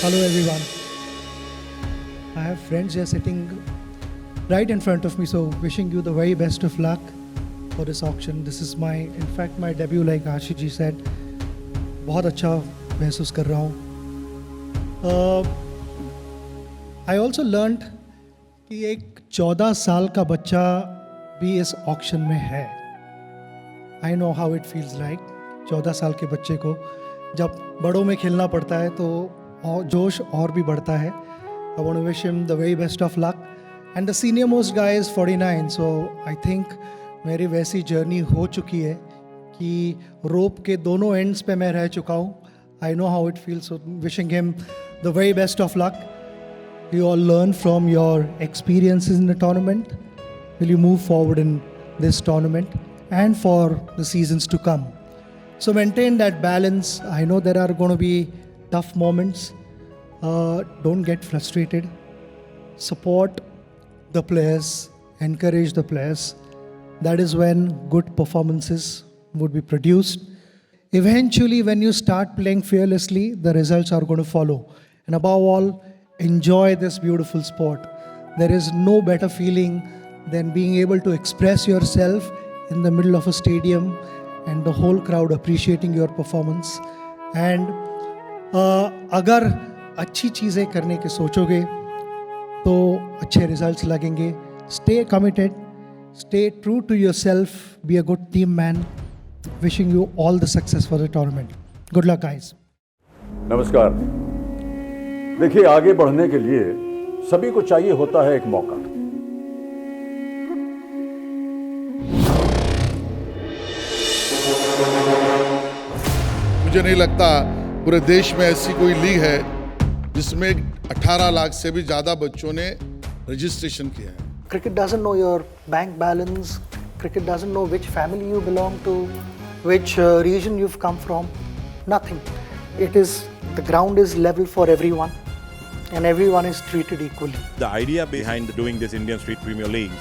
Hello everyone. I have friends here sitting right in front of me, so wishing you the very best of luck for this auction. This is my debut, like Ashish ji said. बहुत अच्छा महसूस कर रहा हूँ. I also learned कि एक 14 साल का बच्चा भी इस ऑक्शन में है. I know how it feels like. 14 साल के बच्चे को जब बड़ों में खेलना पड़ता है तो जोश और भी बढ़ता है. I want to wish him the very best of luck. And the senior most guy is 49, so I think मेरी वैसी जर्नी हो चुकी है कि रोप के दोनों एंड्स पे मैं रह चुका हूँ. I know how it feels, so wishing him the very best of luck. You all learn from your experiences in the tournament. Will you move forward in this tournament and for the seasons to come? So maintain that balance. I know there are going to be tough moments. Don't get frustrated. Support the players. Encourage the players. That is when good performances would be produced. Eventually, when you start playing fearlessly, the results are going to follow. And above all, enjoy this beautiful sport. There is no better feeling than being able to express yourself in the middle of a stadium and the whole crowd appreciating your performance. And अगर अच्छी चीज़ें करने के सोचोगे तो अच्छे results लगेंगे. Stay committed, stay true to yourself, be a good team man. Wishing you all the success for the tournament. Good luck, guys. नमस्कार. देखिए, आगे बढ़ने के लिए सभी को चाहिए होता है एक मौका. मुझे नहीं लगता पूरे देश में ऐसी कोई लीग है जिसमें 18 लाख से भी ज्यादा बच्चों ने रजिस्ट्रेशन किया है. Cricket doesn't know your bank balance. Cricket doesn't know which family you belong to, which region you've come from. Nothing. It is, the ground is level for everyone and everyone is treated equally. The idea behind doing this Indian Street Premier League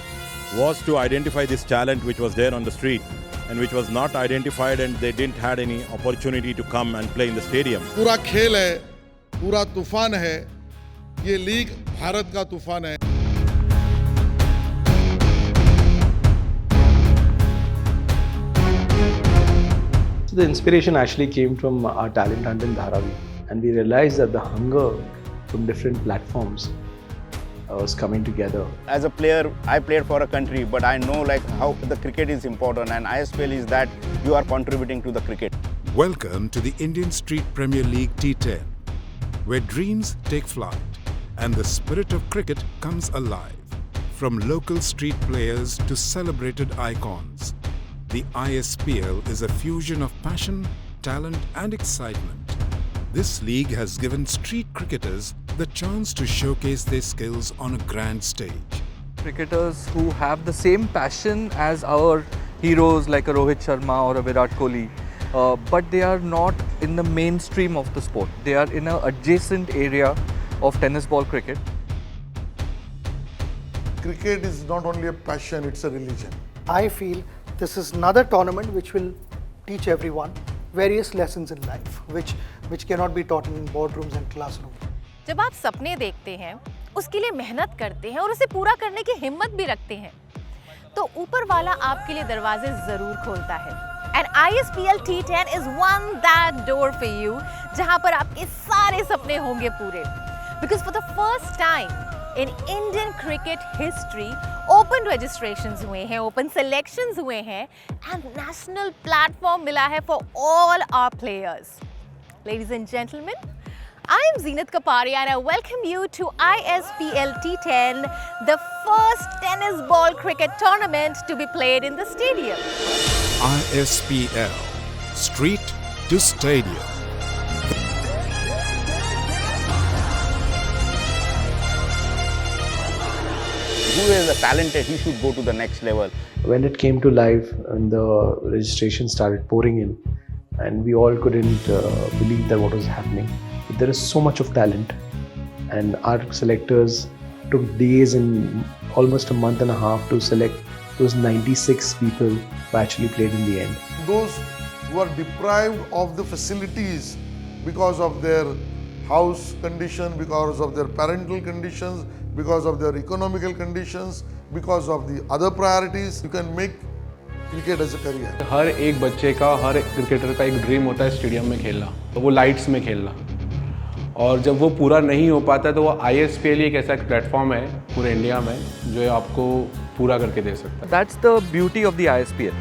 was to identify this talent which was there on the street and which was not identified and they didn't had any opportunity to come and play in the stadium. पूरा खेल है, पूरा तूफान है. ये league Bharat का तूफान है. So the inspiration actually came from our talent hunt in Dharavi, and we realized that the hunger from different platforms was coming together. As a player, I played for a country, but I know like how the cricket is important, and ISPL is that you are contributing to the cricket. Welcome to the Indian Street Premier League T10, where dreams take flight and the spirit of cricket comes alive. From local street players to celebrated icons, the ISPL is a fusion of passion, talent and excitement. This league has given street cricketers the chance to showcase their skills on a grand stage. Cricketers who have the same passion as our heroes like a Rohit Sharma or a Virat Kohli, but they are not in the mainstream of the sport. They are in an adjacent area of tennis ball cricket. Cricket is not only a passion, it's a religion. I feel this is another tournament which will teach everyone various lessons in life, which cannot be taught in boardrooms and classrooms. जब आप सपने देखते हैं, उसके लिए मेहनत करते हैं और उसे पूरा करने की हिम्मत भी रखते हैं, तो ऊपर वाला आपके लिए दरवाजे जरूर खोलता है. And ISPL T10 is one that door for you, जहां पर आपके सारे सपने होंगे पूरे. Because for the first time in Indian cricket history, open registrations हुए हैं, open selections हुए हैं, and national platform मिला है for all our players. Ladies and gentlemen, I am Zeenat Kaparia and I welcome you to ISPL T10, the first tennis ball cricket tournament to be played in the stadium. ISPL, Street to Stadium. Who is talented, he should go to the next level. When it came to live and the registration started pouring in, and we all couldn't believe that what was happening. But there is so much of talent, and our selectors took days and almost a month and a half to select those 96 people who actually played in the end. Those who are deprived of the facilities because of their house condition, because of their parental conditions, because of their economical conditions, because of the other priorities. You can make cricket as a career. हर एक बच्चे का, हर एक cricketer का एक dream होता है stadium में खेलना, वो लाइट्स में खेलना, और जब वो पूरा नहीं हो पाता तो वो ISPL एक ऐसा प्लेटफॉर्म है पूरे इंडिया में जो आपको पूरा करके दे सकता है. That's the beauty of the ISPL.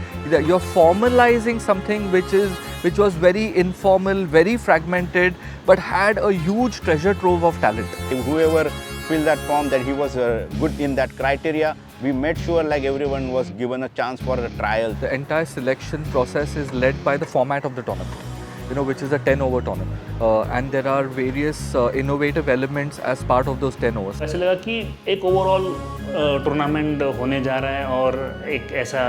You're formalizing something which was very informal, very fragmented, but had a huge treasure trove of talent. Whoever filled that form that he was good in that criteria, we made sure like everyone was given a chance for a trial. The entire selection process is led by the format of the tournament, which is a 10-over tournament. And there are various innovative elements as part of those 10 overs. ऐसे लगा कि एक overall tournament होने जा रहा है और एक ऐसा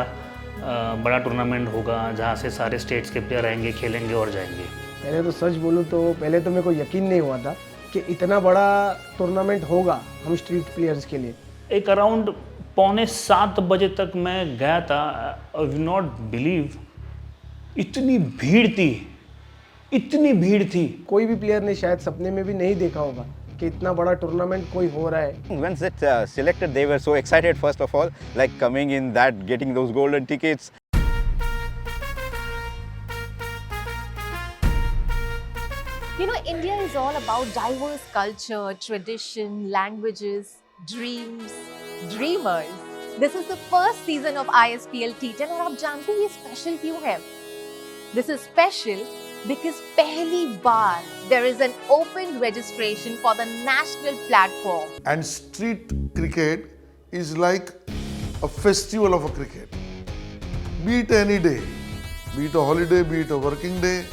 बड़ा टूर्नामेंट होगा जहाँ से सारे स्टेट्स के प्लेयर आएंगे, खेलेंगे और जाएंगे. पहले तो सच बोलूँ तो पहले तो मेरे को यकीन नहीं हुआ था कि इतना बड़ा टूर्नामेंट होगा हम स्ट्रीट प्लेयर्स के लिए. एक अराउंड 6:45 बजे तक मैं गया था. आई विल नॉट बिलीव, इतनी भीड़ थी. कोई भी प्लेयर ने शायद सपने में भी नहीं देखा होगा कि इतना बड़ा टूर्नामेंट कोई हो रहा है. Once it selected, they were so excited first of all, like coming in that, getting those golden tickets. India is all about diverse culture, tradition, languages, dreams, dreamers. This is the first season of ISPL T10 और आप जानते हैं ये special क्यों है? This is special because पहली बार there is an open registration for the national platform. And street cricket is like a festival of a cricket. Be it any day, be it a holiday, be it a working day,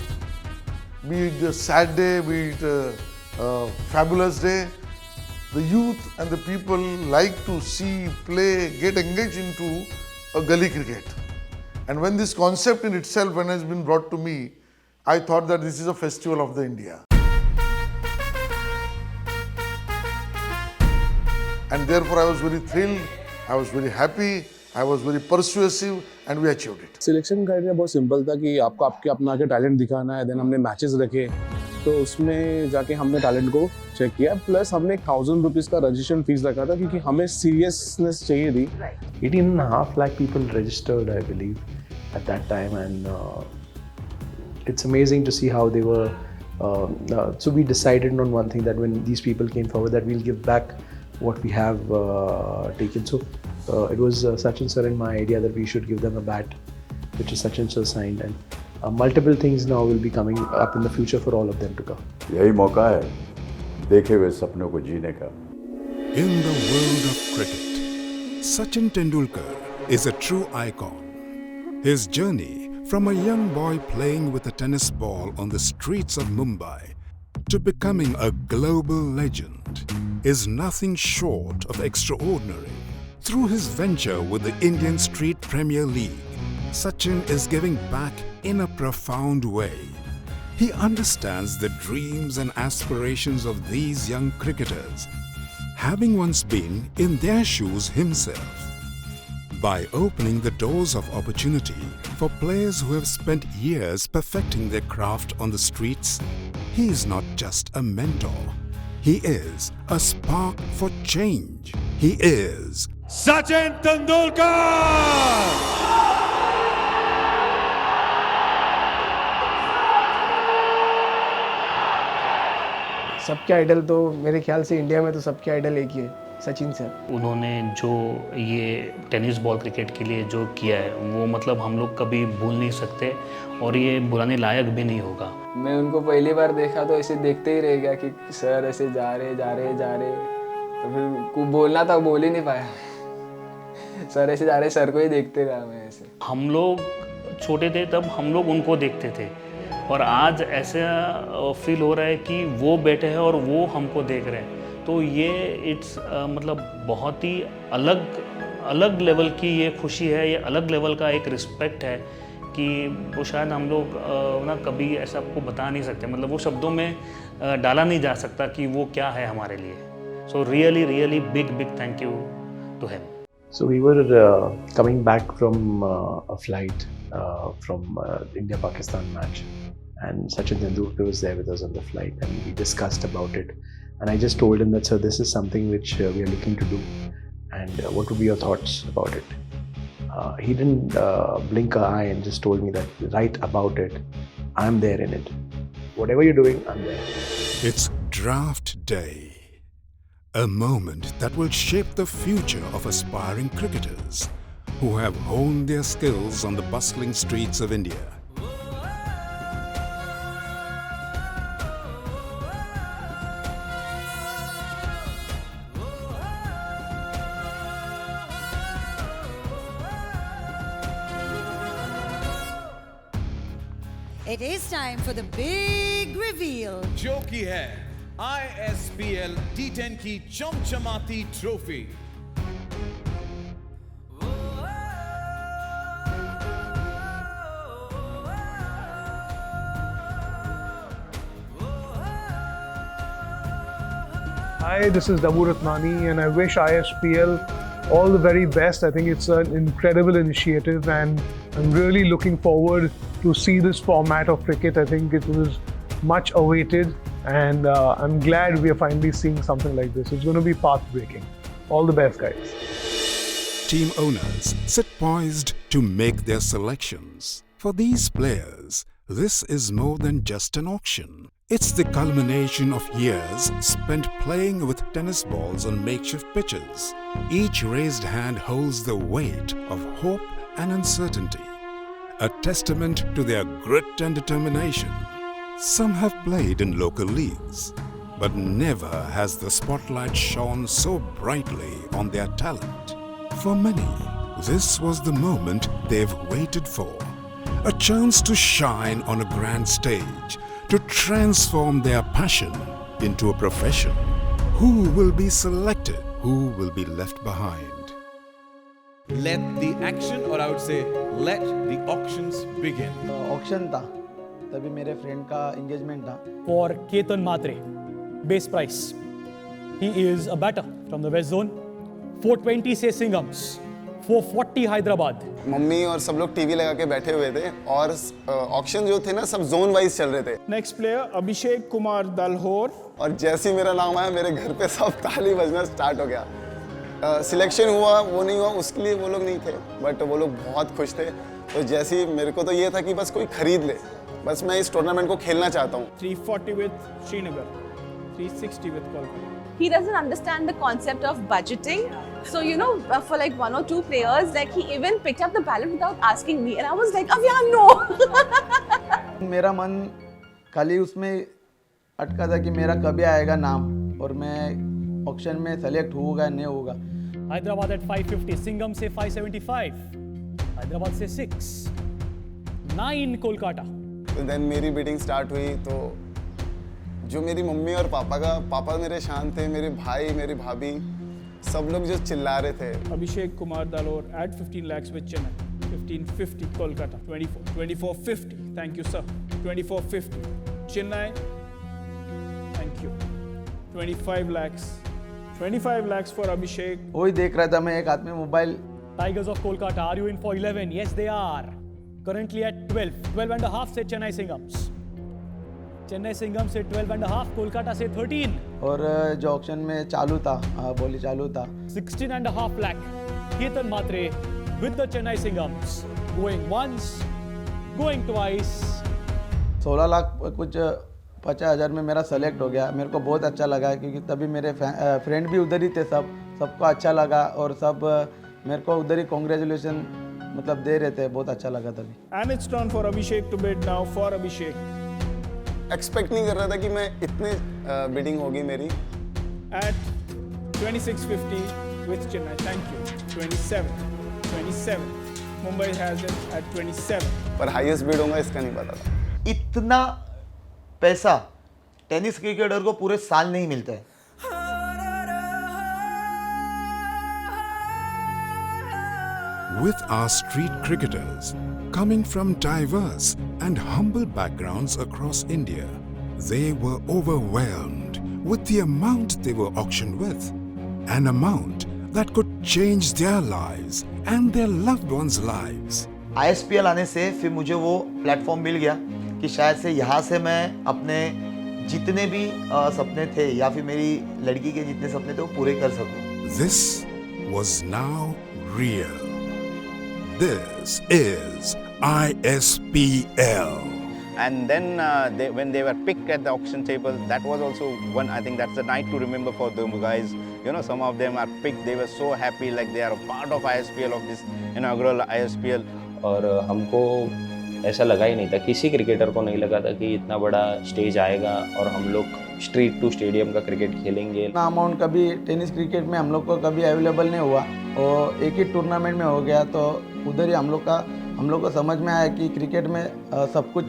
be it a sad day, be it a fabulous day, the youth and the people like to see, play, get engaged into a gully cricket. And when this concept in itself, when it has been brought to me, I thought that this is a festival of the India. And therefore I was very thrilled, I was very happy, I was very persuasive, and we achieved it. Selection criteria बहुत simple था कि आपको आपके अपना के talent दिखाना है. Then हमने मैचेस रखे, तो उसमें जाके हमने टैलेंट को चेक किया. प्लस हमने 1000 रुपीज़ का रजिस्ट्रेशन फीस रखा था क्योंकि हमें सीरियसनेस चाहिए थी. 18.5 lakh people registered, I believe, at that time, and it's amazing to see how they were. So we decided on one thing, that when these people came forward, that we'll give back what we have taken. So it was Sachin sir and my idea that we should give them a bat, which is Sachin sir signed, and multiple things now will be coming up in the future for all of them to come. यही मौका है देखे हुए सपनों को जीने का. In the world of cricket, Sachin Tendulkar is a true icon. His journey from a young boy playing with a tennis ball on the streets of Mumbai to becoming a global legend is nothing short of extraordinary. Through his venture with the Indian Street Premier League, Sachin is giving back in a profound way. He understands the dreams and aspirations of these young cricketers, having once been in their shoes himself. By opening the doors of opportunity for players who have spent years perfecting their craft on the streets, he is not just a mentor. He is a spark for change. He is Sachin Tendulkar! सबके idol तो मेरे ख्याल से India में तो सबके idol एक ही है, सचिन सर. उन्होंने जो ये टेनिस बॉल क्रिकेट के लिए जो किया है वो मतलब हम लोग कभी भूल नहीं सकते और ये भुलाने लायक भी नहीं होगा. मैं उनको पहली बार देखा तो ऐसे देखते ही रह गया कि सर ऐसे जा रहे तो फिर कुछ बोलना था, बोल ही नहीं पाया. सर ऐसे जा रहे, सर को ही देखते रहा मैं ऐसे. हम लोग छोटे थे तब हम लोग उनको देखते थे और आज ऐसा फील हो रहा है कि वो बैठे हैं और वो हमको देख रहे हैं. तो ये इट्स मतलब बहुत ही अलग लेवल की ये खुशी है, ये अलग लेवल का एक रिस्पेक्ट है कि वो शायद हम लोग ना कभी ऐसा आपको बता नहीं सकते, मतलब वो शब्दों में डाला नहीं जा सकता कि वो क्या है हमारे लिए. So really big thank you to him. So we were coming back from a flight from India-Pakistan match, And Sachin Tendulkar was there with us on the flight, and we discussed about it. And I just told him that, sir, this is something which we are looking to do, and what would be your thoughts about it? He didn't blink an eye and just told me that, write about it. I'm there in it. Whatever you're doing, I'm there. It's draft day. A moment that will shape the future of aspiring cricketers who have honed their skills on the bustling streets of India. It is time for the big reveal. जो की है ISPL T10 की चमचमाती trophy. Hi, this is Dabu Ratnani, and I wish ISPL all the very best. I think it's an incredible initiative, and I'm really looking forward to see this format of cricket. I think it was much awaited, and I'm glad we are finally seeing something like this. It's going to be path-breaking. All the best, guys. Team owners sit poised to make their selections. For these players, this is more than just an auction. It's the culmination of years spent playing with tennis balls on makeshift pitches. Each raised hand holds the weight of hope and uncertainty, a testament to their grit and determination. Some have played in local leagues, but never has the spotlight shone so brightly on their talent. For many, this was the moment they've waited for. A chance to shine on a grand stage, to transform their passion into a profession. Who will be selected? Who will be left behind? Let the action, or I would say, let the auctions begin. Auction था, तभी मेरे friend का engagement था. For Ketan Matre, base price. He is a batter from the west zone. 420 से Singhams, 440 Hyderabad. Mummy और सब लोग TV लगा के बैठे हुए थे और ऑक्शन जो थे ना सब जोन वाइज चल रहे थे. Next player Abhishek Kumar दलहोर. और जैसे ही मेरा नाम आया मेरे घर पे सब ताली बजना स्टार्ट हो गया. सिलेक्शन हुआ वो नहीं हुआ उसके लिए वो लोग नहीं थे, बट वो लोग बहुत खुश थे. तो जैसे ही मेरे को तो ये था कि बस कोई खरीद ले, बस मैं इस टूर्नामेंट को खेलना चाहता हूँ. 340 with Srinagar, 360 with Kolkata. He doesn't understand the concept of budgeting. So, you know, for like one or two players, like he even picked up the ballot without asking me. And I was like, Avyan, no! मेरा मन खाली उसमें अटका था कि मेरा कभी आएगा नाम और मैं ऑक्शन में सेलेक्ट होगा नहीं होगा. हैदराबाद at 550, सिंघम से 575, हैदराबाद से 6, 9 कोलकाता. तो देन मेरी बिडिंग स्टार्ट हुई. तो जो मेरी मम्मी और पापा मेरे शांत थे, मेरे भाई मेरी भाभी सब लोग जो चिल्ला रहे थे. Abhishek Kumar दलोर at 15 lakhs with Chennai, 1550 Kolkata, 2450. Thank you, sir. 2450 Chennai. Thank you. 25 lakhs for Abhishek. वही देख रहा था मैं एक हाथ में mobile. Tigers of Kolkata, are you in for 11? Yes, they are. Currently at 12 and a half से Chennai Singhams. चेन्नई सिंघम से 12 and a half, कोलकाता से 13. और जो ऑक्शन में चालू था, बोली चालू था. 16 and a half lakh. Ketan Matre with the Chennai Singhams, going once, going twice. 16 lakh कुछ 50,000 में मेरा सेलेक्ट हो गया. मेरे को बहुत अच्छा लगा क्योंकि तभी मेरे फ्रेंड भी उधर ही थे. सबको अच्छा लगा और सब मेरे को उधर ही कॉन्ग्रेचुलेशन मतलब दे रहे थे. बहुत अच्छा लगा तभी. And it's turn for Abhishek to bid now for Abhishek. Expect नहीं कर रहा था कि मैं इतने बिडिंग होगी मेरी. At 2650 with Chennai. Thank you. 27. Mumbai has it at 27. पर हाईएस्ट बिड होगा इसका नहीं पता था. इतना पैसा टेनिस क्रिकेटर को पूरे साल नहीं मिलता है. With our street cricketers coming from diverse and humble backgrounds across India, they were overwhelmed with the amount they were auctioned with, an amount that could change their lives and their loved ones' lives. ISPL आने से फिर मुझे वो platform मिल गया कि शायद से यहाँ से मैं अपने जितने भी सपने थे या फिर मेरी लड़की के जितने सपने थे वो पूरे कर सकूं। This was now real. This is ISPL. And then when they were picked at the auction table, that was also one, I think that's the night to remember for them guys. You know, some of them are picked, they were so happy like they are a part of ISPL, of this inaugural ISPL. और हमको ऐसा लगा ही नहीं था, किसी cricketer को नहीं लगा था कि इतना बड़ा स्टेज आएगा और हम लोग स्ट्रीट टू स्टेडियम का क्रिकेट खेलेंगे। इतना अमाउंट कभी टेनिस क्रिकेट में हम लोग को कभी अवेलेबल नहीं हुआ और एक ही टूर्नामेंट में हो गया, तो उधर ही हम लोग को समझ में आया कि क्रिकेट में सब कुछ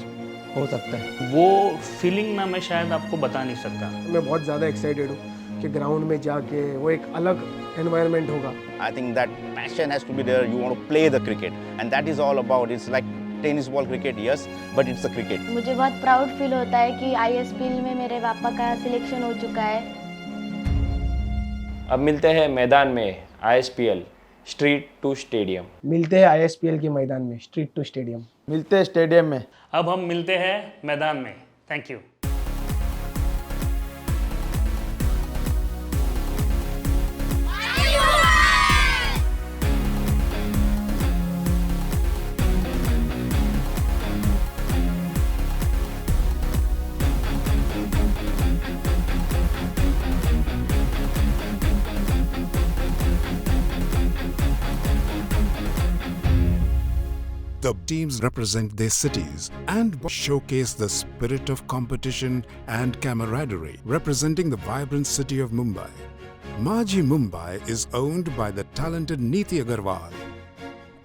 हो सकता है। वो फीलिंग ना मैं शायद आपको बता नहीं सकता। मैं बहुत ज़्यादा एक्साइटेड हूँ कि ग्राउंड में जाके वो एक अलग एनवायरनमेंट होगा। I think that passion has to be there. You want to play the cricket, and that is all about. It's like tennis ball cricket, yes, but it's a cricket. मुझे बहुत proud feel होता है कि ISPL में मेरे पापा का selection हो चुका है। अब मिलते हैं मैदान में ISPL स्ट्रीट टू स्टेडियम। मिलते हैं ISPL के मैदान में स्ट्रीट टू स्टेडियम। मिलते हैं स्टेडियम में। अब हम मिलते हैं मैदान में। Thank you. The teams represent their cities and showcase the spirit of competition and camaraderie, representing the vibrant city of Mumbai. Maji Mumbai is owned by the talented Neeti Agarwal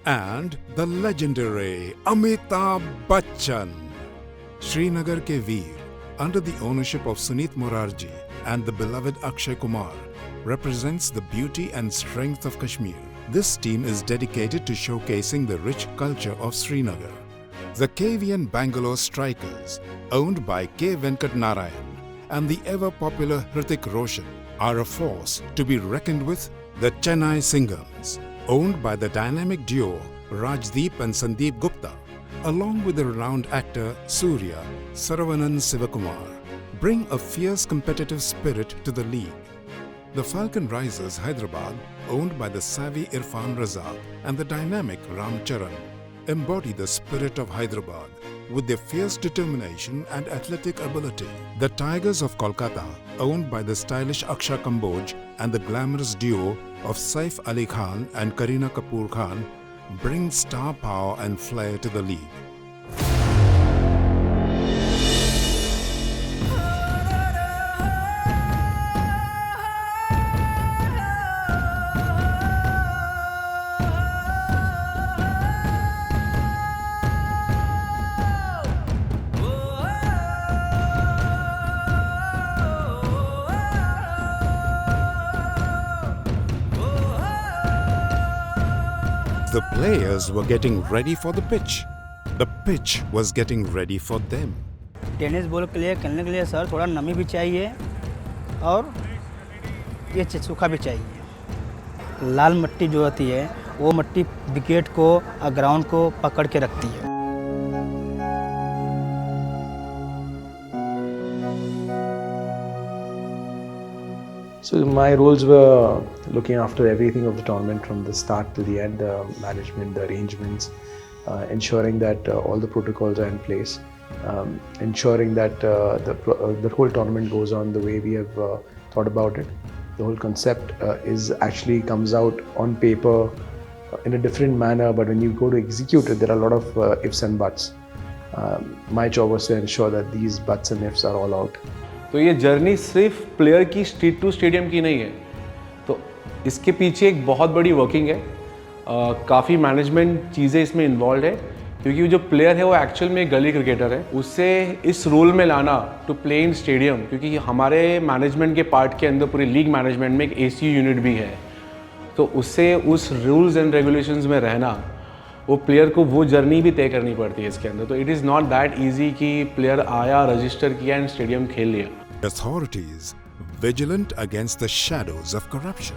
and the legendary Amitabh Bachchan. Srinagar ke Veer, under the ownership of Sunit Morarji and the beloved Akshay Kumar, represents the beauty and strength of Kashmir. This team is dedicated to showcasing the rich culture of Srinagar. The KVN Bangalore Strikers, owned by K. Venkat Narayan and the ever-popular Hrithik Roshan, are a force to be reckoned with. The Chennai Singhams, owned by the dynamic duo Rajdeep and Sandeep Gupta, along with the renowned actor Surya Saravanan Sivakumar, bring a fierce competitive spirit to the league. The Falcon Risers Hyderabad, owned by the savvy Irfan Raza and the dynamic Ram Charan, embody the spirit of Hyderabad with their fierce determination and athletic ability. The Tigers of Kolkata, owned by the stylish Aksha Kamboj and the glamorous duo of Saif Ali Khan and Kareena Kapoor Khan, bring star power and flair to the league. The players were getting ready for the pitch. The pitch was getting ready for them. Tennis ball के लिए खेलने के लिए sir थोड़ा नमी भी चाहिए और ये सूखा भी चाहिए। लाल मिट्टी जो होती है वो मिट्टी विकेट को और ग्राउंड को पकड़ के रखती है। So my roles were looking after everything of the tournament from the start to the end, the management, the arrangements, ensuring that all the protocols are in place, ensuring that the whole tournament goes on the way we have thought about it. The whole concept is actually comes out on paper in a different manner, but when you go to execute it, there are a lot of ifs and buts. My job was to ensure that these buts and ifs are all out. तो ये journey सिर्फ player की street to stadium की नहीं है, तो इसके पीछे एक बहुत बड़ी वर्किंग है। काफ़ी मैनेजमेंट चीज़ें इसमें इन्वॉल्व है, क्योंकि जो प्लेयर है वो एक्चुअल में एक गली क्रिकेटर है, उससे इस रोल में लाना टू प्ले इन स्टेडियम, क्योंकि हमारे मैनेजमेंट के पार्ट के अंदर पूरी लीग मैनेजमेंट में एक ACU यूनिट भी है, तो उससे उस रूल्स एंड रेगुलेशंस में रहना, वो प्लेयर को वो जर्नी भी तय करनी पड़ती है इसके अंदर। तो it is not that easy कि प्लेयर आया, रजिस्टर किया एंड स्टेडियम खेल लिया। Authorities vigilant against the shadows of corruption.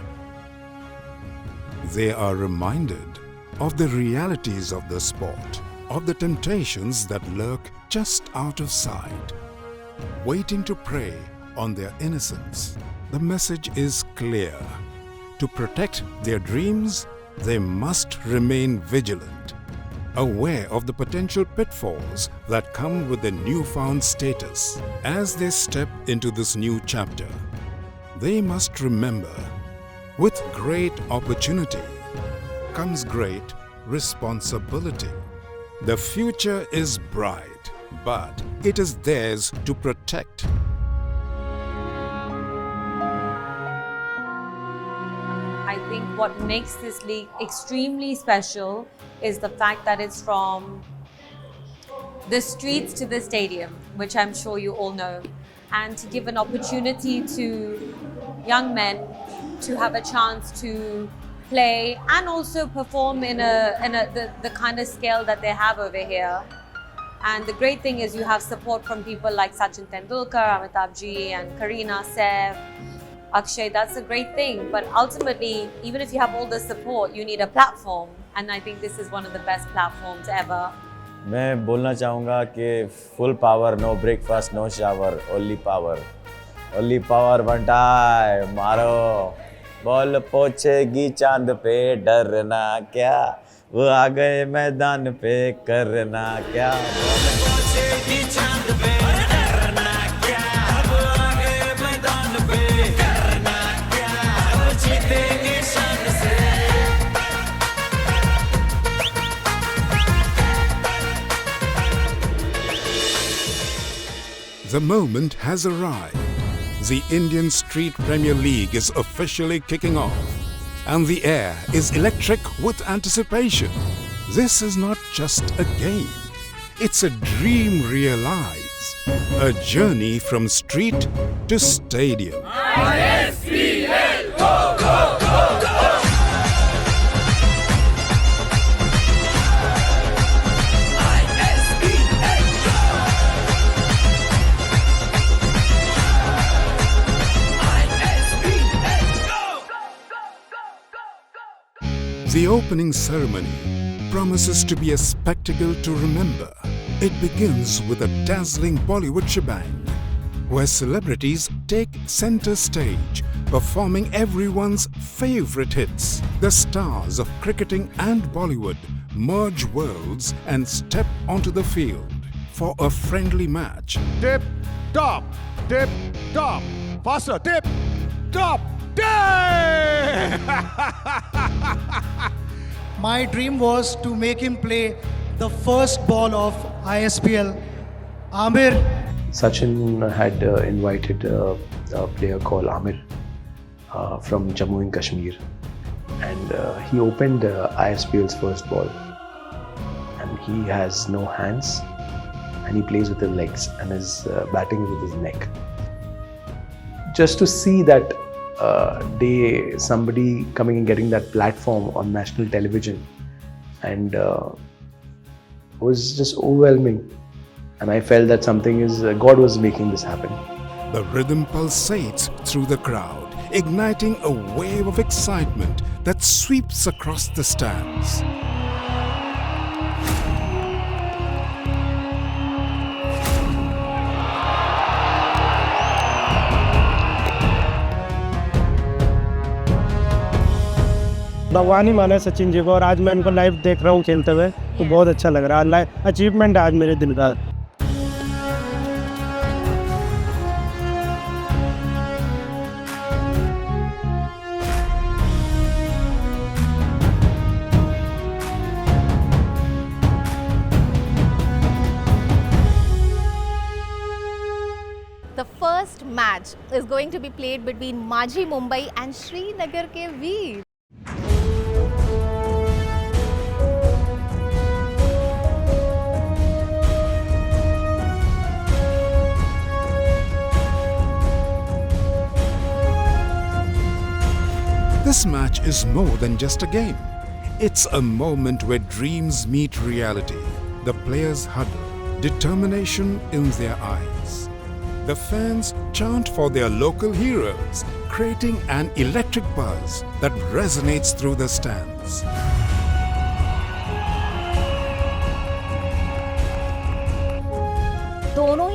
They are reminded of the realities of the sport of the temptations that lurk just out of sight, waiting to prey on their innocence. The message is clear. To protect their dreams, they must remain vigilant, aware of the potential pitfalls that come with their newfound status. As they step into this new chapter, they must remember, with great opportunity comes great responsibility. The future is bright, but it is theirs to protect. I think what makes this league extremely special is the fact that it's from the streets to the stadium, which I'm sure you all know, and to give an opportunity to young men to have a chance to play and also perform in the kind of scale that they have over here. And the great thing is you have support from people like Sachin Tendulkar, Amitabh Ji and Kareena Saif, Akshay. That's a great thing. But ultimately, even if you have all the support, you need a platform. And I think this is one of the best platforms ever. मैं बोलना चाहूँगा कि full power, no breakfast, no shower, only power. Only power बंटाए मारो, ball पहुँचेगी चांद पे, डरना क्या, वो आ गए मैदान पे, करना क्या, बॉल पहुँचेगी चांद पे, डरना क्या, वो आ गए मैदान पे, करना क्या, वो जीतेंगे शान से. The moment has arrived. The Indian Street Premier League is officially kicking off, and the air is electric with anticipation. This is not just a game, it's a dream realized, a journey from street to stadium. ISPL, go, go, go, go! The opening ceremony promises to be a spectacle to remember. It begins with a dazzling Bollywood shebang, where celebrities take center stage, performing everyone's favorite hits. The stars of cricketing and Bollywood merge worlds and step onto the field for a friendly match. Tip, top, faster, tip, top, My dream was to make him play the first ball of ISPL. Amir. Sachin had invited a player called Amir from Jammu and Kashmir, and he opened ISPL's first ball, and he has no hands, and he plays with his legs and is batting with his neck. Just to see that somebody coming and getting that platform on national television, and was just overwhelming, and I felt that something is God was making this happen. The rhythm pulsates through the crowd, igniting a wave of excitement that sweeps across the stands. भगवान ही माने सचिन जी को, और आज मैं उनको live देख रहा हूँ खेलते हुए, तो बहुत अच्छा लग रहा है. अचीवमेंट है आज मेरे दिन का. The first match is going to be played between Majhi Mumbai and Srinagar ke Veer. This match is more than just a game. It's a moment where dreams meet reality. The players huddle, determination in their eyes. The fans chant for their local heroes, creating an electric buzz that resonates through the stands.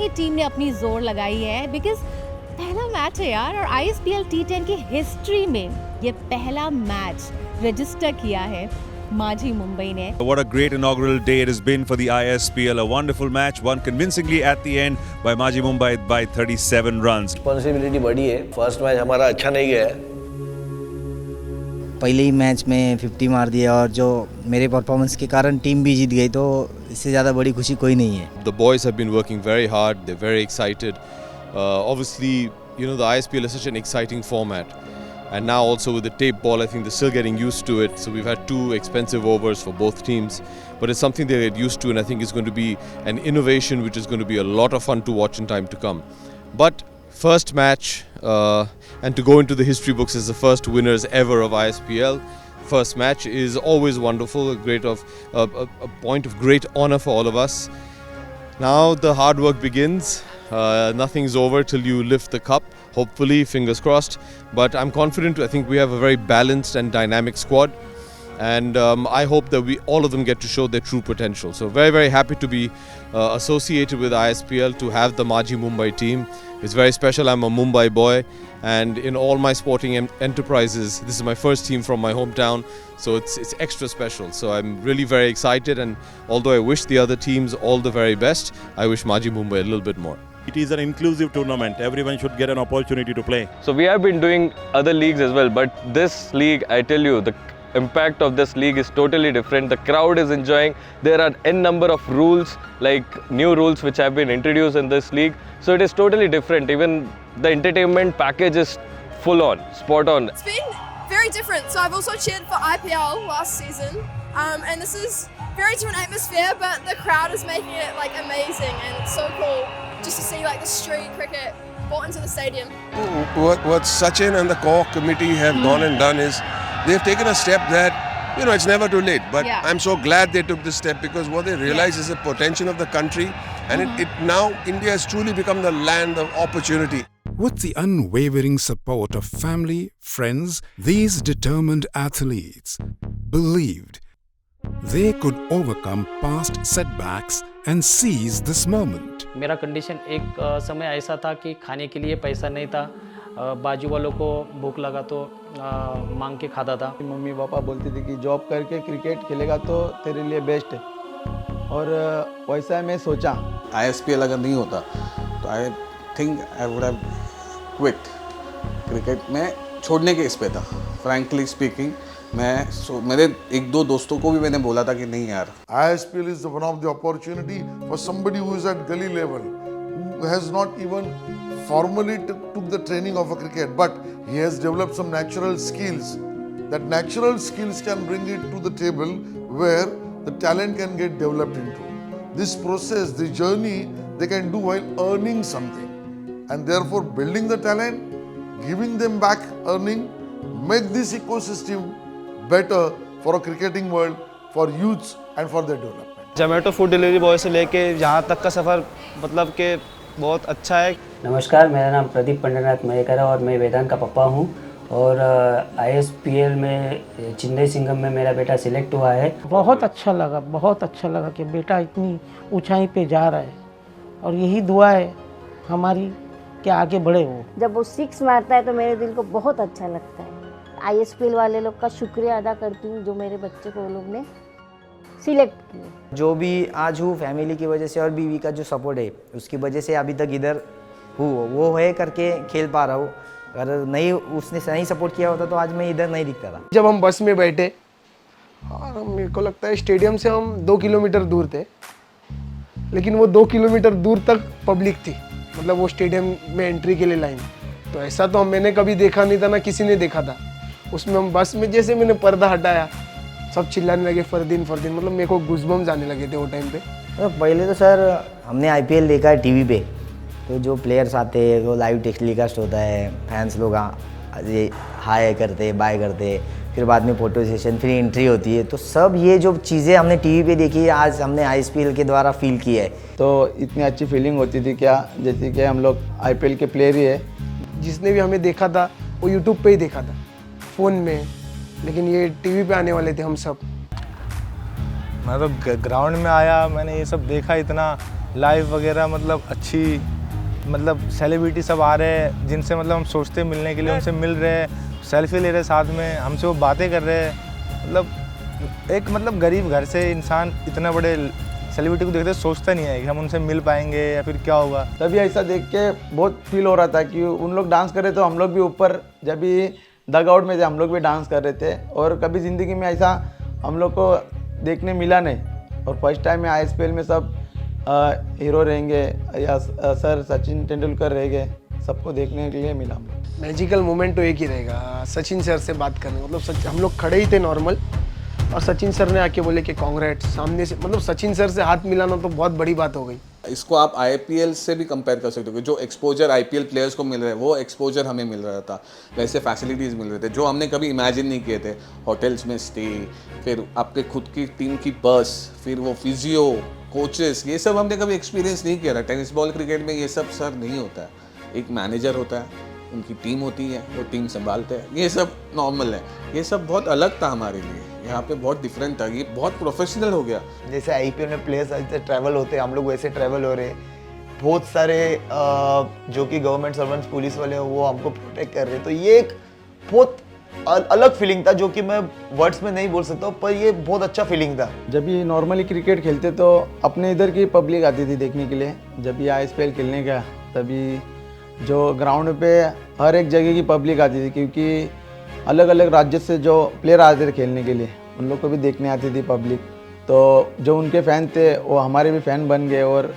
He team ने अपनी जोर लगाई है, because पहला match है यार, और ISPL T10 की हिस्ट्री में ये पहला मैच रजिस्टर किया है Maji Mumbai ने. What a great inaugural day it has been for the ISPL. A wonderful match, won convincingly at the end by Maji Mumbai by 37 runs. Responsibility बड़ी है. First match हमारा अच्छा नहीं गया है. पहले ही मैच में 50 मार दिया और जो मेरे परफॉर्मेंस के कारण टीम भी जीत गई, तो इससे ज़्यादा बड़ी खुशी कोई नहीं है. The boys have been working very hard. They're very excited. Obviously, you know, the ISPL is such an exciting format. And now also with the tape ball, I think they're still getting used to it. So we've had 2 expensive overs for both teams. But it's something they get used to, and I think it's going to be an innovation which is going to be a lot of fun to watch in time to come. But first match, and to go into the history books as the first winners ever of ISPL. First match is always wonderful, a point of great honor for all of us. Now the hard work begins. Nothing's over till you lift the cup. Hopefully, fingers crossed. But I'm confident. I think we have a very balanced and dynamic squad, and I hope that all of them get to show their true potential. So very, very happy to be associated with ISPL, to have the Maji Mumbai team. It's very special. I'm a Mumbai boy, and in all my sporting enterprises, this is my first team from my hometown. So it's extra special. So I'm really very excited, and although I wish the other teams all the very best, I wish Maji Mumbai a little bit more. It is an inclusive tournament. Everyone should get an opportunity to play. So we have been doing other leagues as well, but this league, I tell you, the impact of this league is totally different. The crowd is enjoying. There are n number of rules, like new rules which have been introduced in this league. So it is totally different. Even the entertainment package is full on, spot on. It's been very different. So I've also cheered for IPL last season, and this is very different atmosphere, but the crowd is making it like amazing, and it's so cool just to see like the street cricket brought into the stadium. What Sachin and the core committee have gone and done is they've taken a step that, you know, it's never too late. But Yeah. I'm so glad they took this step, because what they realize is the potential of the country, and it now India has truly become the land of opportunity. With the unwavering support of family, friends, these determined athletes believed they could overcome past setbacks and seize this moment. मेरा condition एक समय ऐसा था कि खाने के लिए पैसा नहीं था, बाजू वालों को भूख लगा तो मांग के खाता था. मम्मी पापा बोलती थी कि जॉब करके क्रिकेट खेलेगा तो तेरे लिए बेस्ट है, और वैसा मैं सोचा. ISPL अगर नहीं होता तो I think I would have quit. Cricket में छोड़ने के इस पे था, फ्रैंकली स्पीकिंग. मेरे 1-2 दोस्तों को भी मैंने बोला था कि नहीं यार. ISPL is one of the opportunity for somebody who is at gully level, who has not even formally took the training of a cricket, but he has developed some natural skills. That natural skills can bring it to the table where the talent can get developed into. This process, the journey, they can do while earning something, and therefore building the talent, giving them back earning, make this ecosystem better for a cricketing world, for youths and for their development. Zomato food delivery boy से लेके जहाँ तक का सफ़र मतलब कि बहुत अच्छा है. नमस्कार, मेरा नाम प्रदीप पंडरनाथ मयेकर है और मैं वेदांत का पापा हूँ, और ISPL में चेन्नई सिंघम में मेरा बेटा सिलेक्ट हुआ है. बहुत अच्छा लगा कि बेटा इतनी ऊंचाई पे जा रहा है, और यही दुआ है हमारी कि आगे बढ़े वो. जब वो 6 मारता है तो मेरे दिल को बहुत अच्छा लगता है. ISPL वाले लोग का शुक्रिया अदा करती हूँ जो मेरे बच्चे को वो लोग ने सिलेक्ट किया. जो भी आज हूँ फैमिली की वजह से और बीवी का जो सपोर्ट है उसकी वजह से अभी तक इधर हूँ, वो है करके खेल पा रहा हूँ. अगर नहीं उसने नहीं सपोर्ट किया होता तो आज मैं इधर नहीं दिखता था. जब हम बस में बैठे, और मेरे को लगता है स्टेडियम से हम 2 किलोमीटर दूर थे, लेकिन वो 2 किलोमीटर दूर तक पब्लिक थी. मतलब वो स्टेडियम में एंट्री के लिए लाइन. तो ऐसा तो मैंने कभी देखा नहीं था, ना किसी ने देखा था. उसमें हम बस में जैसे मैंने पर्दा हटाया, सब चिल्लाने लगे फरदीन. मतलब मेरे को गूज़बम्स आने लगे थे वो टाइम पे. पहले तो सर हमने IPL देखा है टीवी पे, तो जो प्लेयर्स आते हैं वो लाइव टेलीकास्ट होता है, फैंस लोग ये हाय करते बाय करते, फिर बाद में फोटो सेशन, फिर एंट्री होती है. तो सब ये जो चीज़ें हमने टीवी पे देखी है आज हमने ISPL के द्वारा फील किया है. तो इतनी अच्छी फीलिंग होती थी क्या, जैसे कि हम लोग IPL के प्लेयर ही है. जिसने भी हमें देखा था वो यूट्यूब पे ही देखा था, फ़ोन में, लेकिन ये टीवी पे आने वाले थे हम सब. मैं तो ग्राउंड में आया, मैंने ये सब देखा, इतना लाइव वगैरह मतलब अच्छी, मतलब सेलिब्रिटी सब आ रहे हैं जिनसे मतलब हम सोचते मिलने के लिए, उनसे मिल रहे हैं, सेल्फी ले रहे हैं साथ में, हमसे वो बातें कर रहे हैं। मतलब एक मतलब गरीब घर से इंसान इतना बड़े सेलिब्रिटी को देखते सोचता नहीं है कि हम उनसे मिल पाएंगे या फिर क्या होगा। तभी ऐसा देख के बहुत फील हो रहा था कि उन लोग डांस कर रहे तो हम लोग भी ऊपर, जब भी डग आउट में थे हम लोग भी डांस कर रहे थे, और कभी ज़िंदगी में ऐसा हम लोग को देखने मिला नहीं। और फर्स्ट टाइम में ISPL में सब हीरो रहेंगे या सर सचिन तेंदुलकर रहेंगे, सबको देखने के लिए मिला। मैजिकल मोमेंट तो एक ही रहेगा, सचिन सर से बात करने, मतलब हम लोग खड़े ही थे नॉर्मल, और सचिन सर ने आके बोले कि कांग्रेट्स, सामने से, मतलब सचिन सर से हाथ मिलाना तो बहुत बड़ी बात हो गई। इसको आप IPL से भी कंपेयर कर सकते हो, जो एक्सपोजर IPL प्लेयर्स को मिल रहा है वो एक्सपोजर हमें मिल रहा था, वैसे फैसिलिटीज़ मिल रहे थे जो हमने कभी इमेजिन नहीं किए थे। होटल्स में स्टे, फिर आपके खुद की टीम की बस, फिर वो फिजियो, कोचेस, ये सब हमने कभी एक्सपीरियंस नहीं किया था। टेनिस बॉल क्रिकेट में ये सब सर नहीं होता है, एक मैनेजर होता है, उनकी टीम होती है, वो टीम संभालते हैं, ये सब नॉर्मल है। ये सब बहुत अलग था हमारे लिए, यहाँ पे बहुत डिफरेंट था, ये बहुत प्रोफेशनल हो गया। जैसे IPL में प्लेयर्स ऐसे ट्रैवल होते हैं, हम लोग वैसे ट्रैवल हो रहे हैं। बहुत सारे जो कि गवर्नमेंट सर्वेंट्स, पुलिस वाले वो हमको प्रोटेक्ट कर रहे हैं, तो ये एक बहुत अलग फीलिंग था जो कि मैं वर्ड्स में नहीं बोल सकता, पर ये बहुत अच्छा फीलिंग था। जब ये नॉर्मली क्रिकेट खेलते तो अपने इधर की पब्लिक आती थी देखने के लिए, जब ये ISPL खेलने गया तभी जो ग्राउंड पे हर एक जगह की पब्लिक आती थी, क्योंकि अलग अलग राज्य से जो प्लेयर आते थे खेलने के लिए, उन लोग को भी देखने आती थी पब्लिक। तो जो उनके फ़ैन थे वो हमारे भी फ़ैन बन गए, और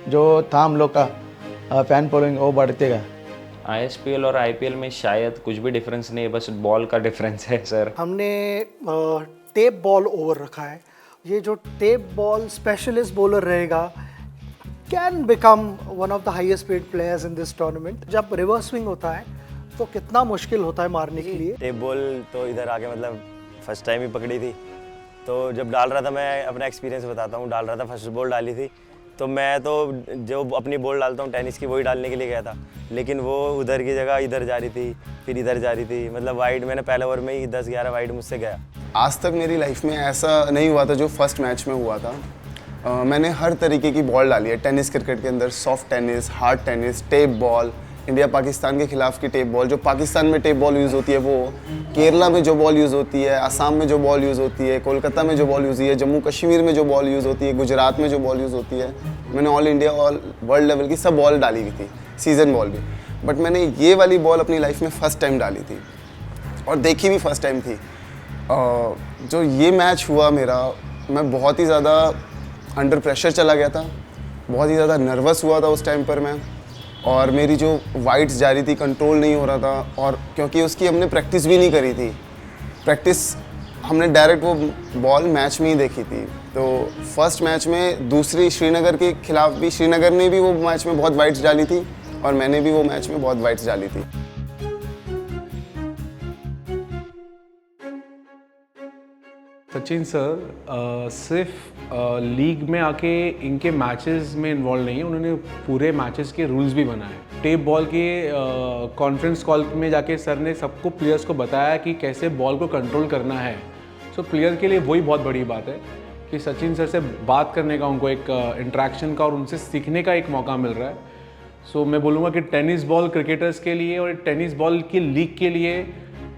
जो था हम लोग का फ़ैन फॉलोइंग वो बढ़ते गए। ISPL और IPL में शायद कुछ भी डिफरेंस नहीं है, बस बॉल का डिफरेंस है सर। हमने टेप बॉल ओवर रखा है, ये जो टेप बॉल स्पेशलिस्ट बॉलर रहेगा can become one of the highest paid players in this tournament. जब रिवर्स स्विंग होता है तो कितना मुश्किल होता है मारने के लिए। टेप बॉल तो इधर आके मतलब फर्स्ट टाइम ही पकड़ी थी, तो जब डाल रहा था, मैं अपना एक्सपीरियंस बताता हूँ, डाल रहा था, फर्स्ट बॉल डाली थी, तो मैं तो जो अपनी बॉल डालता हूँ टेनिस की वही डालने के लिए गया था, लेकिन वो उधर की जगह इधर जा रही थी, फिर इधर जा रही थी, मतलब वाइड मैंने पहले ओवर में ही 10-11 वाइड मुझसे गया। आज तक मेरी लाइफ में ऐसा नहीं हुआ था जो फर्स्ट मैच में हुआ था। मैंने हर तरीके की बॉल डाली है टेनिस क्रिकेट के अंदर, soft tennis, hard tennis, tape ball, India Pakistan के खिलाफ की टेप बॉल, जो पाकिस्तान में टेप बॉल यूज़ होती है वो, केरला में जो बॉल यूज़ होती है, असम में जो बॉल यूज़ होती है, कोलकाता में जो बॉल यूज़ होती है, जम्मू कश्मीर में जो बॉल यूज़ होती है, गुजरात में जो बॉल यूज़ होती है, मैंने all India all world level की सब बॉल डाली हुई थी, सीजन बॉल भी। बट मैंने ये वाली बॉल अपनी लाइफ में फ़र्स्ट टाइम डाली थी और देखी भी फर्स्ट टाइम थी। जो ये मैच हुआ मेरा, मैं बहुत ही ज़्यादा अंडर प्रेशर चला गया था, बहुत ही ज़्यादा नर्वस हुआ था उस टाइम पर मैं, और मेरी जो वाइड्स जा रही थी कंट्रोल नहीं हो रहा था, और क्योंकि उसकी हमने प्रैक्टिस भी नहीं करी थी, प्रैक्टिस हमने डायरेक्ट वो बॉल मैच में ही देखी थी। तो फर्स्ट मैच में दूसरी श्रीनगर के खिलाफ भी, श्रीनगर ने भी वो मैच में बहुत वाइड्स डाली थी और मैंने भी वो मैच में बहुत वाइड्स डाली थी। सचिन सर सिर्फ लीग में आके इनके मैचेस में इन्वॉल्व नहीं है, उन्होंने पूरे मैचेस के रूल्स भी बनाए। टेप बॉल के कॉन्फ्रेंस कॉल में जाके सर ने सबको प्लेयर्स को बताया कि कैसे बॉल को कंट्रोल करना है। सो प्लेयर के लिए वही बहुत बड़ी बात है कि सचिन सर से बात करने का, उनको एक इंटरेक्शन का और उनसे सीखने का एक मौका मिल रहा है। सो मैं बोलूँगा कि टेनिस बॉल क्रिकेटर्स के लिए और टेनिस बॉल की लीग के लिए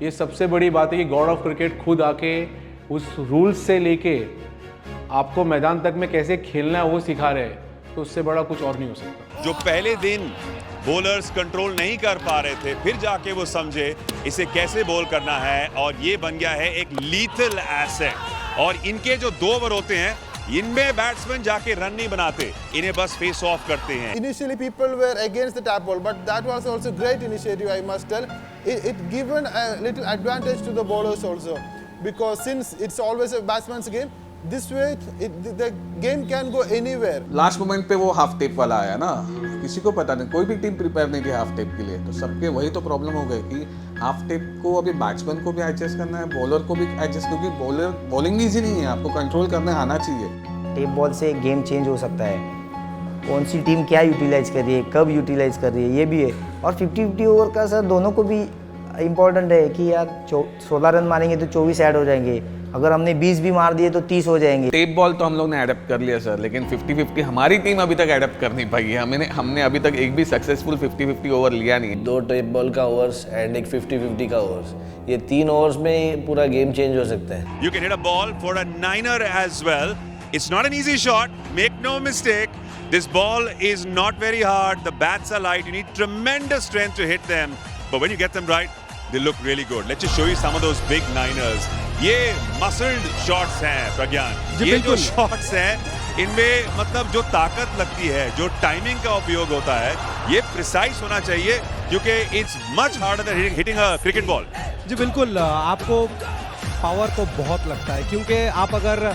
ये सबसे बड़ी बात है कि गॉड ऑफ क्रिकेट खुद आके उस रूल्स से लेके आपको मैदान तक में कैसे खेलना है वो सिखा रहे हैं, तो उससे बड़ा कुछ और नहीं हो सकता। जो पहले दिन बॉलर्स कंट्रोल नहीं कर पा रहे थे, फिर जाके वो समझे इसे कैसे बॉल करना है और ये बन गया है एक लीथल एसेट। और इनके जो 2 ओवर होते हैं, इनमें बैट्समैन जाके रन नहीं बनाते, इन्हें बस फेस ऑफ करते हैं। Initially people were against the tap ball, but that was also great initiative, I must tell. It given a little advantage to the bowlers also, because since it's always a batsman's game, this way the game can go anywhere. Last moment पे वो half tape वाला आया ना, किसी को पता नहीं, कोई भी टीम प्रिपेयर नहीं थी हाफ टेप के लिए, तो सबके वही तो प्रॉब्लम हो गई कि हाफ टेप को अभी बैट्समैन को भी एडजस्ट करना है, बॉलर को भी एडजस्ट, क्योंकि बॉलिंग ईजी नहीं है, आपको कंट्रोल करना आना चाहिए। टेप बॉल से गेम चेंज हो सकता है, कौन सी टीम क्या यूटिलाइज कर रही है, कब यूटिलाइज कर रही है, ये भी है। और 50-50 ओवर का सर दोनों को भी इम्पोर्टेंट है कि यार 16 रन मारेंगे तो 24 ऐड हो जाएंगे, अगर हमने 20 भी मार दिए तो 30 हो जाएंगे। टेप बॉल तो हम लोग ने अडेप्ट कर लिया सर, लेकिन 50-50 हमारी टीम अभी तक अडेप्ट कर नहीं पाई है। हमने अभी तक एक भी सक्सेसफुल 50-50 ओवर लिया नहीं। 2 टेप बॉल का ओवर्स एंड एक 50-50 का ओवर्स, ये 3 ओवर्स में पूरा गेम चेंज हो सकता है। You can hit a ball for a niner as well. It's not an easy shot. Make no mistake. This ball is not very hard. The bats are light. You need tremendous strength to hit them. But when you get them right, they look really good. Let's just show you some of those big niners. ये muscled shots हैं प्रज्ञान। ये जो shots हैं, इनमें मतलब जो ताकत लगती है, जो टाइमिंग का उपयोग होता है, ये प्रिसाइज होना चाहिए, क्योंकि it's much harder than hitting a cricket ball. जी बिल्कुल, आपको पावर तो बहुत लगता है, क्योंकि आप अगर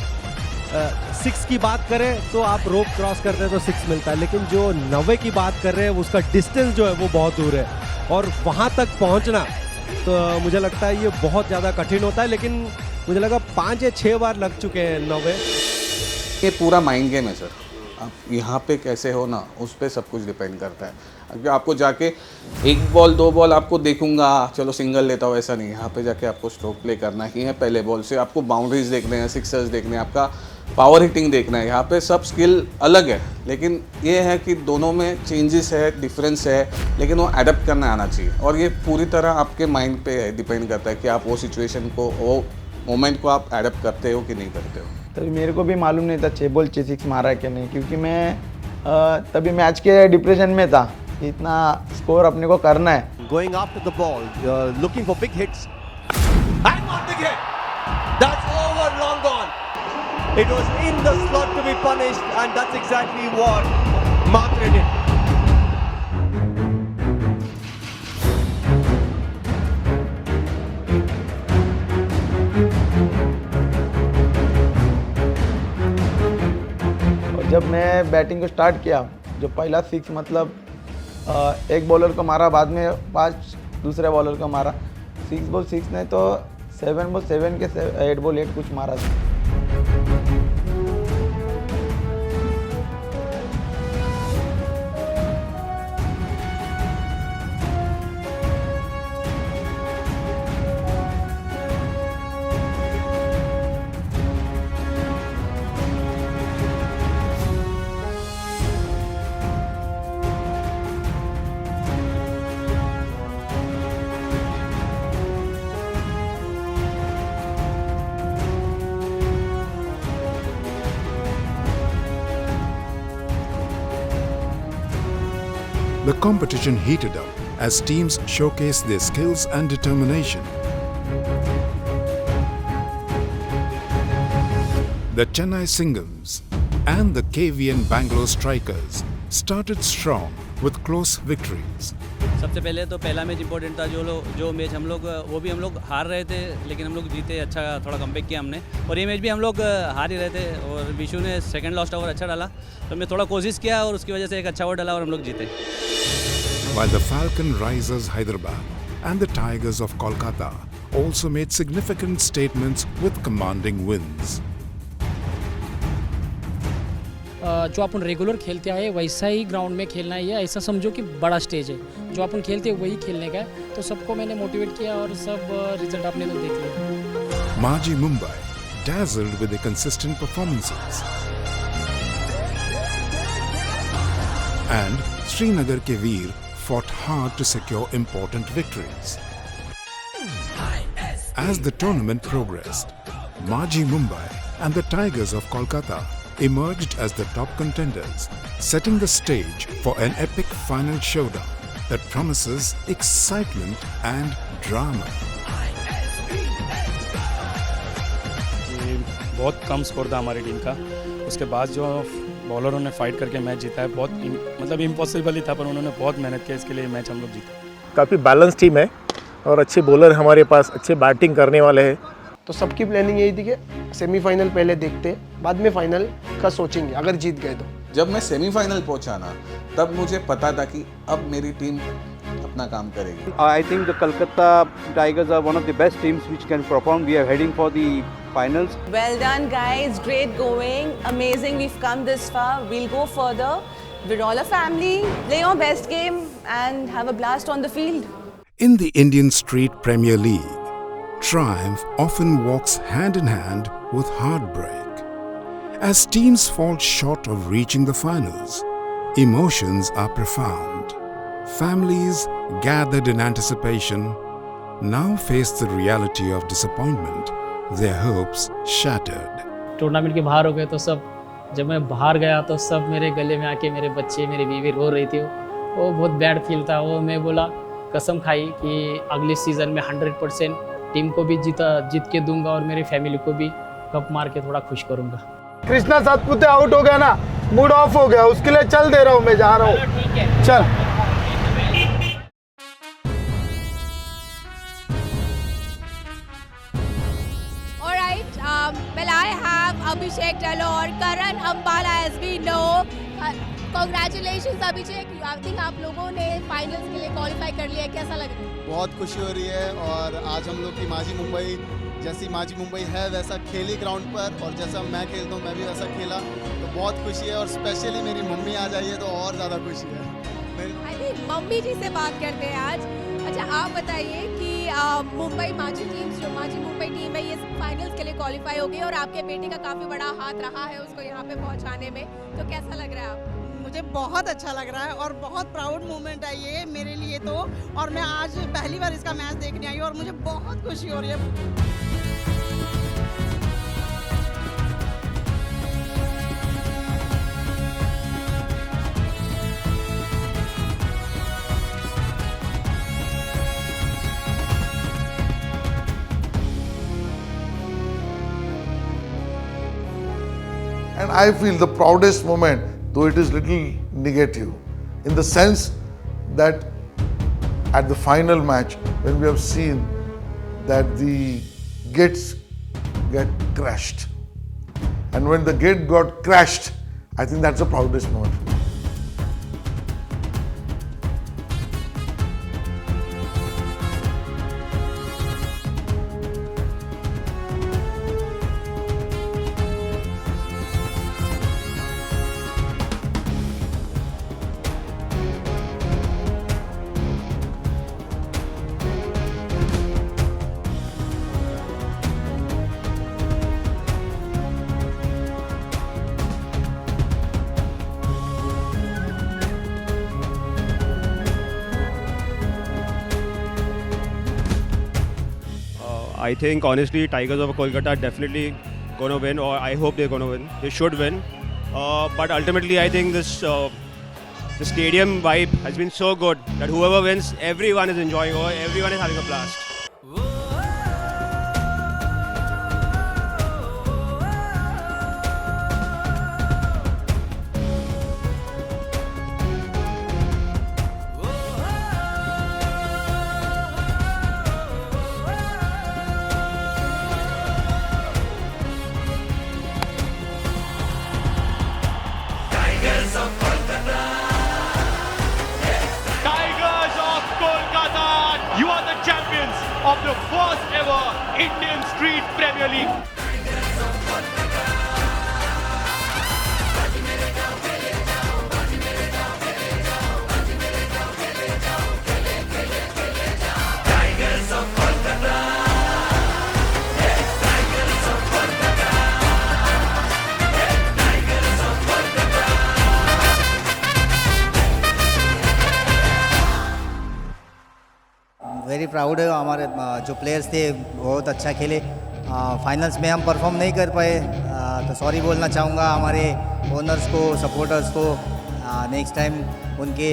6 की बात करें तो आप रोप क्रॉस करते हैं तो 6 मिलता है, लेकिन जो 90 की बात कर रहे हैं उसका डिस्टेंस जो है वो बहुत दूर है, और वहाँ तक पहुँचना तो मुझे लगता है ये बहुत ज़्यादा कठिन होता है। लेकिन मुझे लगा 5 या 6 बार लग चुके हैं 90। ये पूरा माइंड गेम है सर। आप यहाँ पे कैसे हो ना, उस पर सब कुछ डिपेंड करता है। अगर आपको जाके 1 बॉल 2 बॉल आपको देखूंगा चलो सिंगल लेता हूँ, ऐसा नहीं। यहाँ पे जाके आपको स्ट्रोक प्ले करना ही है पहले बॉल से। आपको बाउंड्रीज देखने हैं, सिक्सर्स देखने हैं, आपका पावर हिटिंग देखना है। यहाँ पे सब स्किल अलग है, लेकिन ये है कि दोनों में चेंजेस है, डिफरेंस है, लेकिन वो अडेप्ट करना आना चाहिए। और ये पूरी तरह आपके माइंड पे है, डिपेंड करता है कि आप वो सिचुएशन को, वो मोमेंट को आप अडेप्ट करते हो कि नहीं करते हो। तभी मेरे को भी मालूम नहीं था 6 बॉल 6 मारा है कि नहीं, क्योंकि मैं तभी मैच के डिप्रेशन में था। इतना स्कोर अपने को करना है। Going after the ball, looking for big hits. And one big hit. That's over, long gone. It was in the slot to be punished, and that's exactly what Matre did. और जब मैं batting को start किया, जो पहला 6 मतलब एक bowler को मारा, बाद में 5 दूसरे बॉलर को मारा। 6 बॉल 6 नहीं तो 7 बॉल 7 के 8 बॉल 8 कुछ मारा था। The competition heated up as teams showcased their skills and determination. The Chennai Singhams and the KVN Bangalore Strikers started strong with close victories. सबसे पहले तो पहला मैच इंपॉर्टेंट था। जो मैच हम लोग वो भी हम लोग हार रहे थे, लेकिन हम लोग जीते। अच्छा थोड़ा कमबैक किया हमने, और ये मैच भी हम लोग हार ही रहे थे, और विशु ने सेकंड लास्ट ओवर अच्छा डाला, तो मैं थोड़ा कोशिश किया और उसकी वजह से एक अच्छा ओवर डाला और हम लोग जीते। While the Falcon Risers Hyderabad and the Tigers of Kolkata also made significant statements with commanding wins. जो अपन रेगुलर खेलते आए वैसा ही ग्राउंड में खेलना ही है, ऐसा समझो कि बड़ा स्टेज है, जो अपन खेलते हैं वही खेलने का है। तो सबको मैंने मोटिवेट किया और सब रिजल्ट आपने तो देख लिया। Maji Mumbai dazzled with their consistent performances. And Srinagar ke Veer fought hard to secure important victories. As the tournament progressed, Maji Mumbai and the Tigers of Kolkata emerged as the top contenders, setting the stage for an epic final showdown that promises excitement and drama. बहुत कम score था हमारी team का, उसके बाद जो बॉलरों ने fight करके match जीता है, बहुत मतलब इम्पॉसिबल ही था, पर उन्होंने बहुत मेहनत की, इसके लिए मैच हम लोग जीते। काफ़ी बैलेंस टीम है और अच्छे बॉलर हमारे पास, अच्छे बैटिंग करने वाले हैं। तो सबकी प्लानिंग यही थी कि सेमीफाइनल पहले देखते, बाद में फाइनल का सोचेंगे अगर जीत गए तो। जब मैं सेमीफाइनल पहुंचा ना, तब मुझे पता था कि अब मेरी टीम अपना काम करेगी। I think the Kolkata Tigers are one of the best teams which can perform. We are heading for the finals. Well done guys, great going, amazing we've come this far, we'll go further. We're all a family, play your best game and have a blast on the field. In the Indian Street Premier League, triumph often walks hand in hand with heartbreak. As teams fall short of reaching the finals, emotions are profound. Families gathered in anticipation now face the reality of disappointment, their hopes shattered. Tournament के बाहर हो गए तो सब, जब मैं बाहर गया तो सब मेरे गले में आके मेरे बच्चे मेरी बीवी रो रही थी। वो बहुत बैड फील था। वो मैं बोला, कसम खाई कि अगले सीज़न में 100% टीम को भी जीत के दूंगा और मेरी फैमिली को भी कप मार के थोड़ा खुश करूंगा। कृष्णा सातपुते आउट हो गया ना, मूड ऑफ हो गया, उसके लिए चल दे रहा हूँ, मैं जा रहा हूँ, चल। Well, I have Abhishek Talor, Karan Ambala, as we know. Congratulations Abhishek, I think आप लोगों ने फाइनल्स के लिए क्वालिफाई कर लिया, कैसा लग रहा है? बहुत खुशी हो रही है और आज हम लोग की माझी मुंबई, जैसी माझी मुंबई है वैसा खेली ग्राउंड पर, और जैसा मैं खेलता हूँ मैं भी वैसा खेला, तो बहुत खुशी है। और स्पेशली मेरी मम्मी आ जाइए तो और ज़्यादा खुशी है। मम्मी जी से बात करते हैं आज। अच्छा, आप बताइए कि मुंबई माझी टीम्स, जो माझी मुंबई टीम है, ये फाइनल्स के लिए क्वालिफाई हो गई और आपके बेटे का काफ़ी बड़ा हाथ रहा है उसको यहाँ पे पहुँचाने में, तो कैसा लग रहा है आपको? मुझे बहुत अच्छा लग रहा है और बहुत प्राउड मोमेंट है ये मेरे लिए तो। और मैं आज पहली बार इसका मैच देखने आई हूँ और मुझे बहुत खुशी हो रही है। And I feel the proudest moment, though it is little negative, in the sense that at the final match, when we have seen that the gates get crashed, and when the gate got crashed, I think that's the proudest moment. I think honestly Tigers of Kolkata are definitely going to win, or I hope they're going to win. They should win. But ultimately I think this the stadium vibe has been so good that whoever wins, everyone is enjoying, or everyone is having a blast. Tigers of Kolkata, you are the champions of the first ever Indian Street Premier League. Very proud है। हमारे जो players थे बहुत अच्छा खेले। Finals में हम perform नहीं कर पाए, तो सॉरी बोलना चाहूँगा हमारे ओनर्स को, सपोर्टर्स को। नेक्स्ट टाइम उनके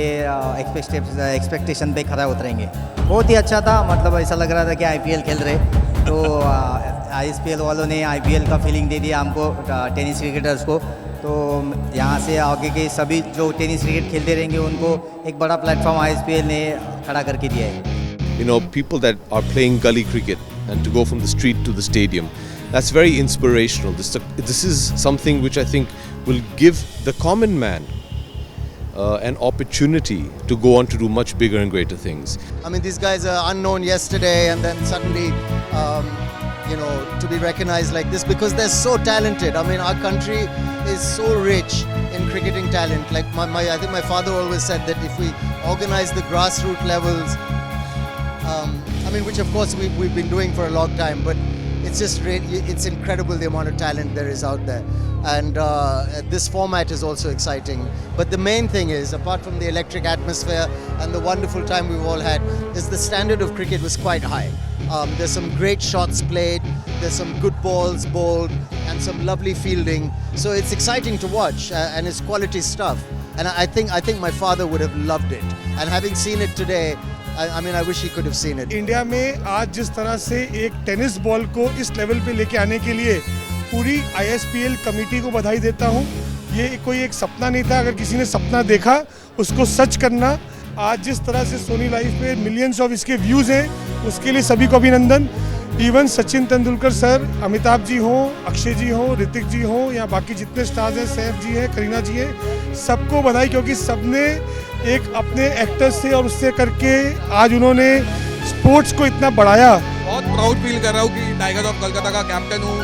एक्सपेक्टेशन पे खरा उतरेंगे। बहुत ही अच्छा था, मतलब ऐसा लग रहा था कि आईपीएल खेल रहे। तो आईएसपीएल वालों ने आईपीएल का फीलिंग दे दिया हमको, टेनिस क्रिकेटर्स को। तो यहाँ से आगे के सभी जो टेनिस क्रिकेट खेलते रहेंगे उनको एक बड़ा प्लेटफॉर्म आईएसपीएल ने खड़ा करके दिया है। You know, people that are playing gully cricket and to go from the street to the stadium, that's very inspirational. This is something which I think will give the common man an opportunity to go on to do much bigger and greater things. I mean, these guys are unknown yesterday, and then suddenly, to be recognized like this, because they're so talented. I mean, our country is so rich in cricketing talent. Like I think my father always said that if we organize the grassroots levels, I mean, which of course we've been doing for a long time, but it's just it's incredible the amount of talent there is out there. And this format is also exciting. But the main thing is, apart from the electric atmosphere and the wonderful time we've all had, is the standard of cricket was quite high. There's some great shots played, there's some good balls bowled, and some lovely fielding. So it's exciting to watch, and it's quality stuff. And I think my father would have loved it. And having seen it today, I mean, I wish he could have seen it. India में आज जिस तरह से एक tennis ball को इस level पे लेके आने के लिए पूरी ISPL कमेटी को बधाई देता हूँ। ये कोई एक सपना नहीं था, अगर किसी ने सपना देखा उसको सच करना। आज जिस तरह से सोनी लाइव पे मिलियंस ऑफ इसके व्यूज़ हैं, उसके लिए सभी को अभिनंदन। इवन सचिन तेंदुलकर सर, अमिताभ जी हों, अक्षय जी हों, ऋतिक जी हों, या बाकी जितने स्टार्स हैं, सैफ जी हैं, करीना जी हैं, सबको बधाई, क्योंकि सबने एक अपने एक्टर से और उससे करके आज उन्होंने स्पोर्ट्स को इतना बढ़ाया। बहुत प्राउड फील कर रहा हूँ कि टाइगर्स ऑफ कोलकाता का कैप्टन हूँ,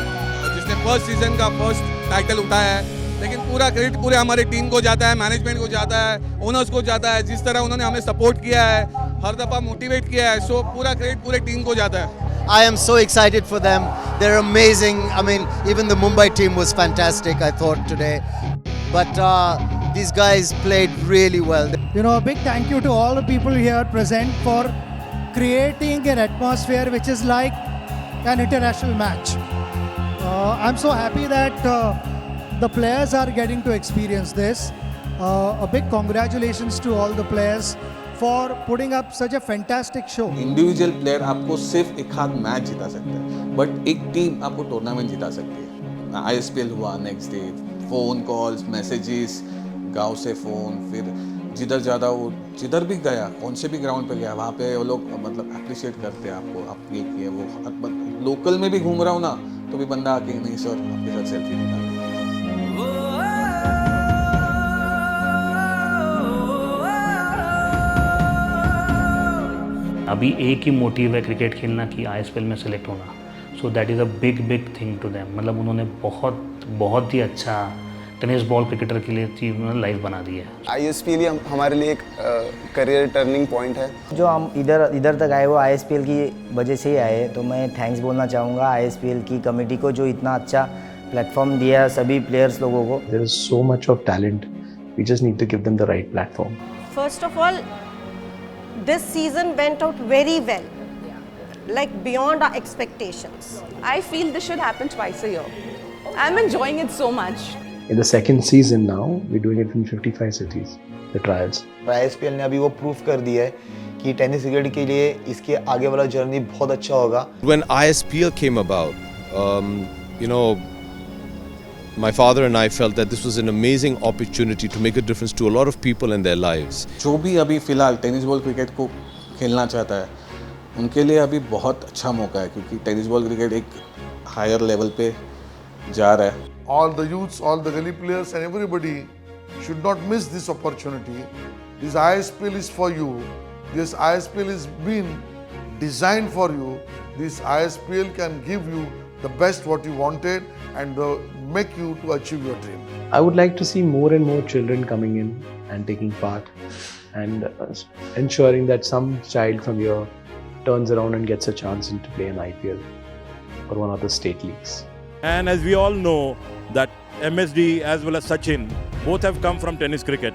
जिसने फर्स्ट सीजन का फर्स्ट टाइटल उठाया है। लेकिन पूरा क्रेडिट पूरे हमारी टीम को जाता है, मैनेजमेंट को जाता है, ओनर्स को जाता है, जिस तरह उन्होंने हमें सपोर्ट किया है, हर दफ़ा मोटिवेट किया है। सो पूरा क्रेडिट पूरे टीम को जाता है। I am so excited for them. They're amazing. I mean, even the Mumbai team was fantastic, I thought, today. But these guys played really well. You know, a big thank you to all the people here present for creating an atmosphere which is like an international match. I'm so happy that the players are getting to experience this. A big congratulations to all the players for putting up such a fantastic show. Individual player आपको सिर्फ एक हाथ match जिता सकते हैं, but एक team आपको tournament जिता सकती है। ISPL हुआ, next day phone calls, messages, गांव से फ़ोन, फिर जिधर ज़्यादा वो जिधर भी गया, कौन से भी ग्राउंड पे गया, वहाँ पे वो लोग मतलब अप्रिशिएट करते हैं आपको, आप ये किए वो। लोकल में भी घूम रहा हूँ ना, तो भी बंदा आके नहीं सर आपके साथ सेल्फी निकाल। अभी एक ही मोटिव है क्रिकेट खेलना कि ISPL में सेलेक्ट होना। So that is a big thing to them. मतलब उन्होंने बहुत ही अच्छा टेनिस बॉल क्रिकेटर के लिए चीज़ लाइफ बना दी है। ISPL हमारे लिए एक करियर टर्निंग पॉइंट है। जो हम इधर तक आए वो ISPL की वजह से ही आए, तो मैं थैंक्स बोलना चाहूँगा ISPL की कमेटी को, जो इतना अच्छा प्लेटफॉर्म दिया सभी प्लेयर्स लोगों को। There is so much of talent, we just need to give them the right platform. First of all, this season went out very well, like beyond our expectations. I feel this should happen twice a year. I'm enjoying it so much. In the second season now, we're doing it in 55 cities, the trials. ISPL ने अभी वो proof कर दिया है कि tennis cricket के लिए इसके आगे वाला जर्नी बहुत अच्छा होगा। When ISPL came about, you know, my father and I felt that this was an amazing opportunity to make a difference to a lot of people in their lives. जो भी अभी फिलहाल टेनिस बॉल क्रिकेट को खेलना चाहता है, उनके लिए अभी बहुत अच्छा मौका है, क्योंकि टेनिस बॉल क्रिकेट एक हायर लेवल पे जा रहा है। All the youths, all the gully players and everybody should not miss this opportunity. This ISPL is for you. This ISPL is been designed for you. This ISPL can give you the best what you wanted and make you to achieve your dream. I would like to see more and more children coming in and taking part and ensuring that some child from here turns around and gets a chance to play an IPL or one of the state leagues. And as we all know that MSD as well as Sachin both have come from tennis cricket.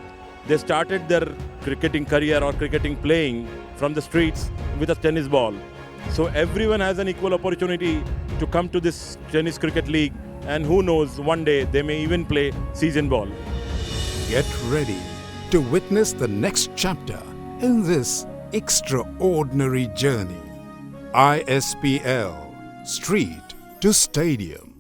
They started their cricketing career or cricketing playing from the streets with a tennis ball. So everyone has an equal opportunity to come to this tennis cricket league, and who knows, one day they may even play season ball. Get ready to witness the next chapter in this extraordinary journey. ISPL, Street to Stadium.